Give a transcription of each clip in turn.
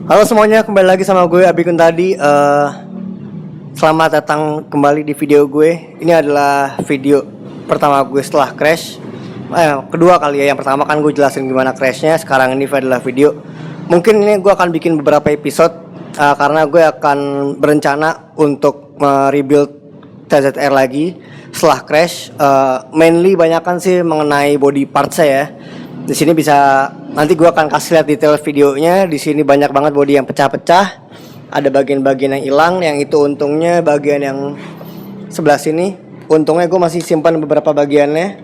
Halo semuanya, kembali lagi sama gue Abikun tadi. Selamat datang kembali di video gue. Ini adalah video pertama gue setelah crash. Kedua kali ya. Yang pertama kan gue jelasin gimana crashnya. Sekarang ini adalah video. Mungkin ini gue akan bikin beberapa episode karena gue akan berencana untuk rebuild TZR lagi setelah crash. Mainly banyakan sih mengenai body parts ya. Di sini bisa nanti gue akan kasih lihat detail videonya. Di sini banyak banget body yang pecah-pecah. Ada bagian-bagian yang hilang, yang itu untungnya bagian yang sebelah sini. Untungnya gue masih simpan beberapa bagiannya.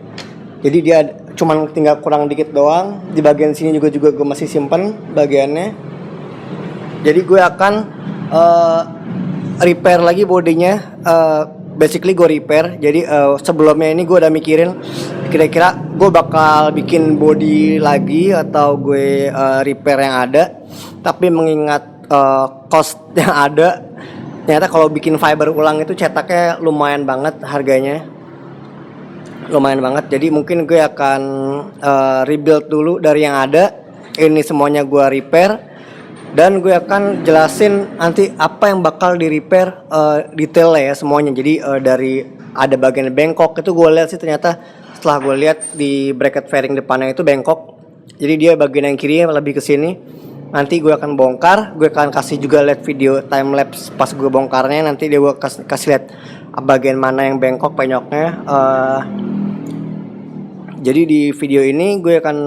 Jadi dia cuman tinggal kurang dikit doang. Di bagian sini juga gue masih simpan bagiannya. Jadi gue akan repair lagi bodinya. Basically gue repair. Jadi sebelumnya ini gue udah mikirin kira-kira gue bakal bikin body lagi atau gue repair yang ada. Tapi mengingat cost yang ada, ternyata kalau bikin fiber ulang itu cetaknya lumayan banget harganya. Lumayan banget. Jadi mungkin gue akan rebuild dulu dari yang ada. Ini semuanya gue repair. Dan gue akan jelasin nanti apa yang bakal di repair detailnya ya semuanya. Jadi dari ada bagian bengkok itu gue lihat sih ternyata setelah gue lihat di bracket fairing depannya itu bengkok. Jadi dia bagian yang kiri lebih ke sini. Nanti gue akan bongkar. Gue akan kasih juga lihat video time lapse pas gue bongkarnya. Nanti dia gue kasih lihat bagian mana yang bengkok penyoknya. Jadi di video ini gue akan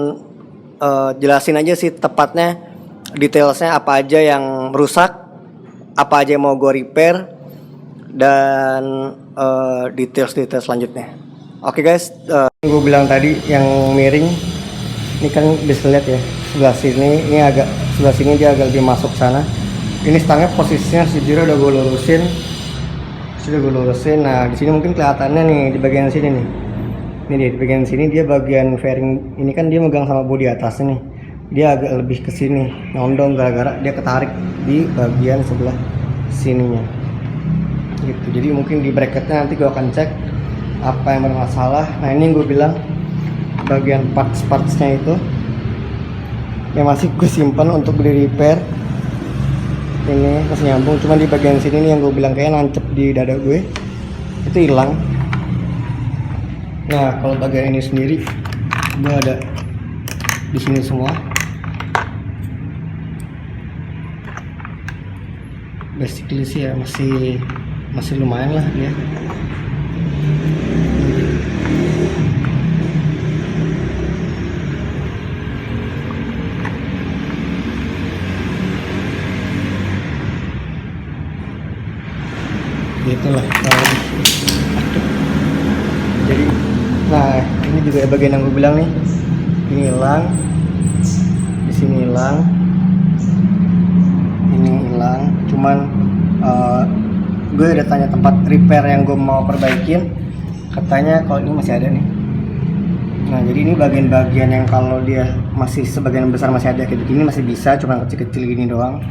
jelasin aja sih tepatnya detailsnya apa aja yang rusak, apa aja yang mau gue repair, dan detail selanjutnya. Oke guys, gue bilang tadi yang miring, ini kan bisa lihat ya sebelah sini, ini agak sebelah sini dia agak lebih masuk sana. Ini stangnya posisinya sejujurnya udah gue lurusin, sudah gue lurusin. Nah di sini mungkin kelihatannya nih di bagian sini nih, ini dia di bagian sini dia bagian fairing ini kan dia megang sama bodi atasnya nih. Dia agak lebih ke sini nyondong gara-gara dia ketarik di bagian sebelah sininya gitu. Jadi mungkin di bracketnya nanti gue akan cek apa yang bermasalah. Nah ini yang gue bilang bagian parts-partsnya itu yang masih gue simpan untuk di repair. Ini masih nyambung, cuma di bagian sini nih yang gue bilang kayak nancep di dada gue itu hilang. Nah kalau bagian ini sendiri gue ada di sini semua. Basically sih ya masih lumayan lah ya. Itulah jadi nah ini juga bagian yang gue bilang nih, ini hilang, di sini hilang, ini hilang. Cuman gue udah tanya tempat repair yang gue mau perbaikin, katanya kalau ini masih ada nih. Nah jadi ini bagian-bagian yang kalau dia masih sebagian besar masih ada kayak begini masih bisa, cuma kecil-kecil gini doang.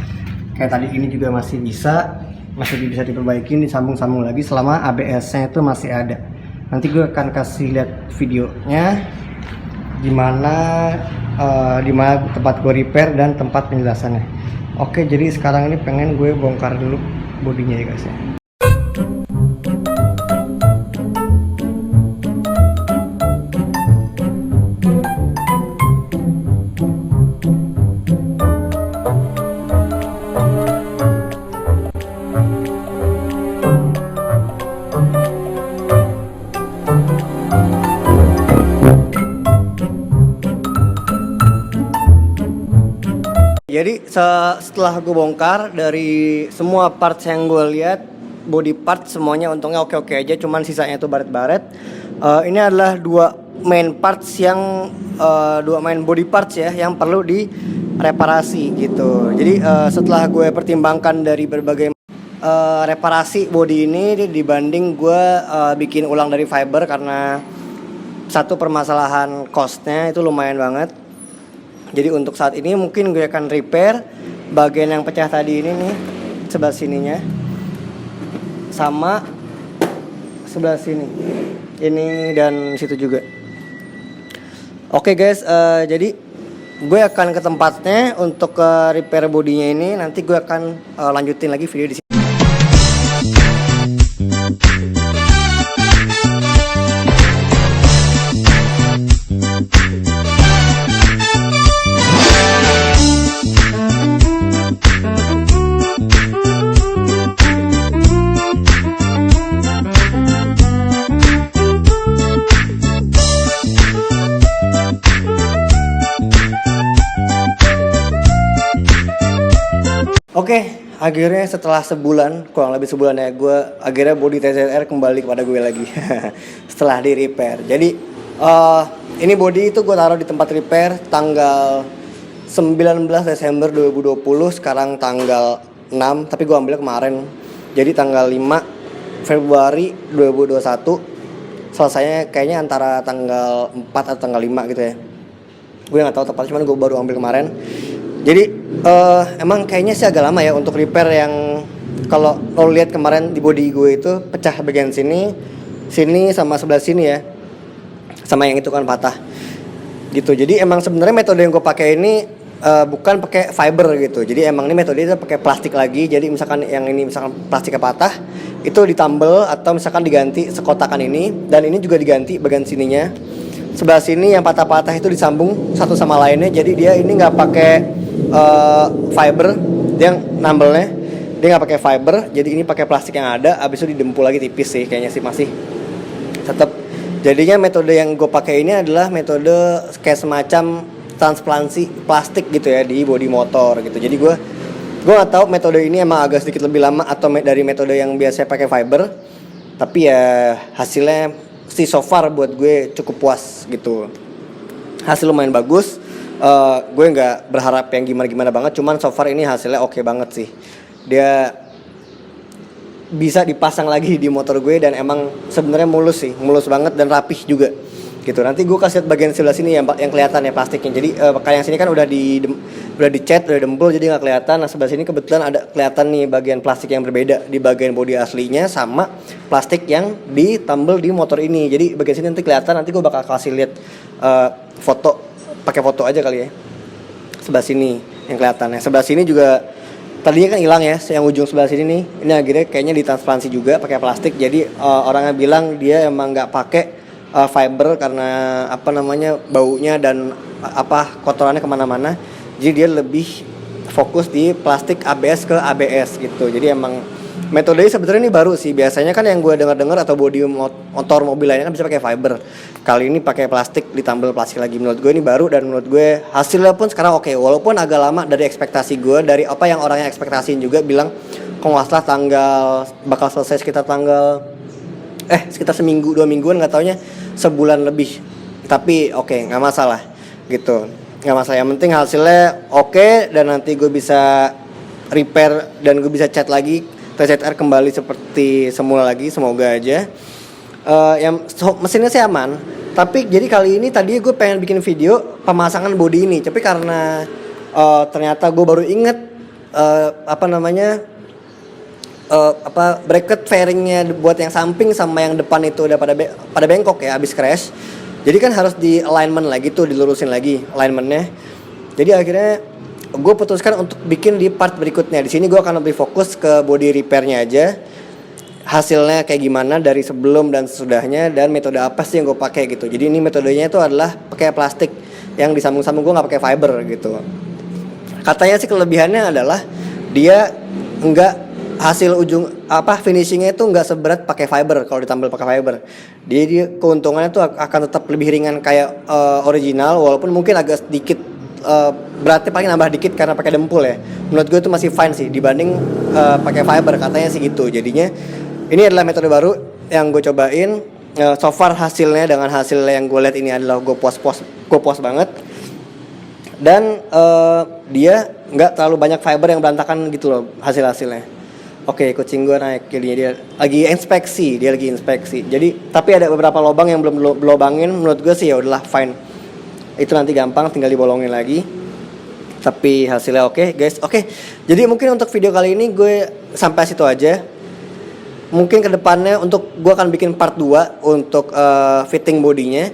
Kayak tadi ini juga masih bisa diperbaikin, disambung-sambung lagi selama ABS-nya itu masih ada. Nanti gue akan kasih lihat videonya dimana tempat gue repair dan tempat penjelasannya. Oke, jadi sekarang ini pengen gue bongkar dulu bodinya ya guys ya. Jadi setelah gue bongkar dari semua parts yang gue lihat, body part semuanya untungnya oke-oke aja, cuman sisanya itu baret-baret. Ini adalah dua main body parts ya yang perlu direparasi gitu. Jadi setelah gue pertimbangkan dari berbagai reparasi body ini dibanding gue bikin ulang dari fiber, karena satu permasalahan costnya itu lumayan banget. Jadi untuk saat ini mungkin gue akan repair bagian yang pecah tadi ini nih, sebelah sininya sama sebelah sini ini dan situ juga. Oke guys, jadi gue akan ke tempatnya untuk repair bodinya ini. Nanti gue akan lanjutin lagi video di sini. Oke, akhirnya setelah sebulan, kurang lebih sebulan ya, gue akhirnya body TZR kembali kepada gue lagi setelah di repair. Jadi ini body itu gue taruh di tempat repair tanggal 19 Desember 2020, sekarang tanggal 6, tapi gue ambil kemarin. Jadi tanggal 5 Februari 2021, selesainya kayaknya antara tanggal 4 atau tanggal 5 gitu ya. Gue gak tahu tepatnya, cuman gue baru ambil kemarin. Jadi emang kayaknya sih agak lama ya untuk repair, yang kalau lo lihat kemarin di body gue itu pecah bagian sini sama sebelah sini ya, sama yang itu kan patah gitu. Jadi emang sebenarnya metode yang gue pakai ini bukan pakai fiber gitu. Jadi emang ini metode itu pakai plastik lagi. Jadi misalkan yang ini misalkan plastiknya patah, itu ditambel atau misalkan diganti sekotakan ini, dan ini juga diganti bagian sininya. Sebelah sini yang patah-patah itu disambung satu sama lainnya. Jadi dia ini nggak pakai fiber, dia nambelnya dia nggak pakai fiber. Jadi ini pakai plastik yang ada, abis itu didempul lagi tipis sih, kayaknya sih masih tetap. Jadinya metode yang gue pakai ini adalah metode kayak semacam transplantasi plastik gitu ya di bodi motor gitu. Jadi gue nggak tahu metode ini emang agak sedikit lebih lama atau dari metode yang biasa pakai fiber, tapi ya hasilnya sih so far buat gue cukup puas gitu. Hasil lumayan bagus. Gue nggak berharap yang gimana-gimana banget, cuman so far ini hasilnya oke banget sih. Dia bisa dipasang lagi di motor gue dan emang sebenarnya mulus banget dan rapih juga gitu. Nanti gue kasih lihat bagian sebelah sini yang kelihatan ya plastiknya. Jadi kayak yang sini kan udah dicat, udah dempul, jadi nggak kelihatan. Nah sebelah sini kebetulan ada kelihatan nih bagian plastik yang berbeda di bagian bodi aslinya sama plastik yang ditambel di motor ini. Jadi bagian sini nanti kelihatan. Nanti gue bakal kasih lihat foto, pakai foto aja kali ya. Sebelah sini yang kelihatan. Yang sebelah sini juga tadinya kan hilang ya, yang ujung sebelah sini nih. Ini akhirnya kayaknya ditransplantasi juga pakai plastik. Jadi orangnya bilang dia emang nggak pakai fiber karena apa namanya baunya dan kotorannya kemana-mana. Jadi dia lebih fokus di plastik ABS ke ABS gitu. Jadi emang metodenya sebenarnya ini baru sih. Biasanya kan yang gue dengar atau bodi motor mobil lainnya kan bisa pakai fiber. Kali ini pakai plastik ditambal plastik lagi. Menurut gue ini baru dan menurut gue hasilnya pun sekarang oke. Walaupun agak lama dari ekspektasi gue, dari apa yang orangnya ekspektasiin juga, bilang kok nggak salah bakal selesai sekitar sekitar seminggu 2 mingguan, nggak taunya sebulan lebih. Tapi oke, nggak masalah gitu, nggak masalah. Yang penting hasilnya oke dan nanti gue bisa repair dan gue bisa cat lagi TZR kembali seperti semula lagi, semoga aja. Mesinnya sih aman. Tapi jadi kali ini tadi gue pengen bikin video pemasangan bodi ini, tapi karena ternyata gue baru inget bracket fairingnya buat yang samping sama yang depan itu udah pada bengkok ya, habis crash. Jadi kan harus di alignment lagi tuh, dilurusin lagi alignmentnya. Jadi akhirnya gue putuskan untuk bikin di part berikutnya. Di sini gue akan lebih fokus ke body repairnya aja, hasilnya kayak gimana dari sebelum dan sesudahnya, dan metode apa sih yang gue pakai gitu. Jadi ini metodenya itu adalah pakai plastik yang disambung-sambung, gue nggak pakai fiber gitu. Katanya sih kelebihannya adalah dia enggak hasil finishingnya itu nggak seberat pakai fiber kalau ditambal pakai fiber. Jadi keuntungannya tuh akan tetap lebih ringan kayak original, walaupun mungkin agak sedikit beratnya paling nambah dikit karena pakai dempul ya. Menurut gue itu masih fine sih dibanding pakai fiber, katanya sih gitu. Jadinya ini adalah metode baru yang gue cobain. So far hasilnya dengan hasil yang gue lihat ini adalah gue puas banget. Dan dia nggak terlalu banyak fiber yang berantakan gitu loh hasilnya. Oke, kucing gue naik, jadinya dia lagi inspeksi. Jadi tapi ada beberapa lubang yang belum lubangin. Menurut gue sih ya udahlah fine. Itu nanti gampang, tinggal dibolongin lagi. Tapi hasilnya oke, guys. Oke. Jadi mungkin untuk video kali ini gue sampai situ aja. Mungkin kedepannya gue akan bikin part 2 untuk fitting bodinya.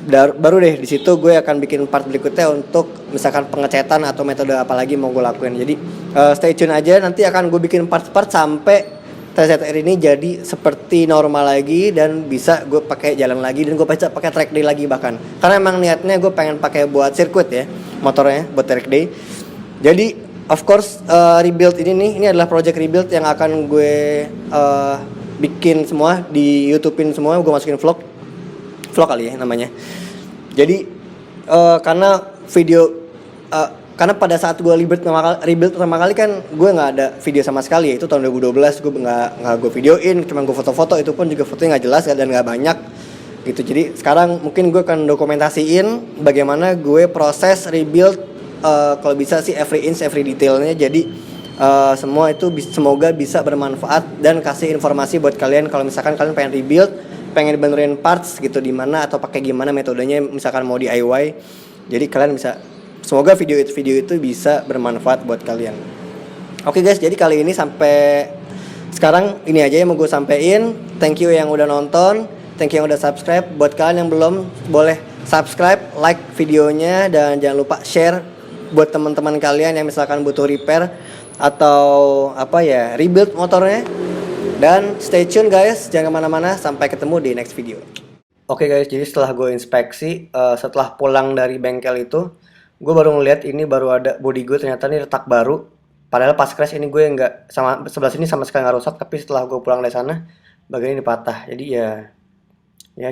baru deh di situ gue akan bikin part berikutnya untuk misalkan pengecetan atau metode apa lagi mau gue lakuin. Jadi stay tune aja, nanti akan gue bikin part-part sampai TZR ini jadi seperti normal lagi dan bisa gue pakai jalan lagi dan gue bisa pakai track day lagi bahkan. Karena emang niatnya gue pengen pakai buat sirkuit ya motornya buat track day. Jadi of course rebuild ini adalah project rebuild yang akan gue bikin semua di YouTubein semua, gue masukin vlog kali ya namanya. Jadi karena karena pada saat gue rebuild pertama kali kan gue nggak ada video sama sekali, itu tahun 2012 gue nggak gue videoin, cuma gue foto-foto, itu pun juga fotonya nggak jelas dan nggak banyak gitu. Jadi sekarang mungkin gue akan dokumentasiin bagaimana gue proses rebuild, kalau bisa sih every inch every detailnya. Jadi semua itu semoga bisa bermanfaat dan kasih informasi buat kalian kalau misalkan kalian pengen rebuild, pengen benerin parts gitu di mana atau pakai gimana metodenya, misalkan mau DIY. Jadi kalian bisa, semoga video itu bisa bermanfaat buat kalian. Oke guys, jadi kali ini sampai sekarang ini aja yang mau gue sampein. Thank you yang udah nonton, thank you yang udah subscribe. Buat kalian yang belum, boleh subscribe, like videonya, dan jangan lupa share buat teman-teman kalian yang misalkan butuh repair atau rebuild motornya. Dan stay tune guys, jangan kemana-mana, sampai ketemu di next video. Oke guys, jadi setelah gue inspeksi, setelah pulang dari bengkel itu, gue baru ngeliat ini baru ada body gue, ternyata ini retak baru. Padahal pas crash ini gue nggak, sama sebelah sini sama sekali nggak rusak, tapi setelah gue pulang dari sana bagian ini patah. Jadi ya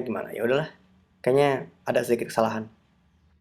gimana, ya udahlah, kayaknya ada sedikit kesalahan.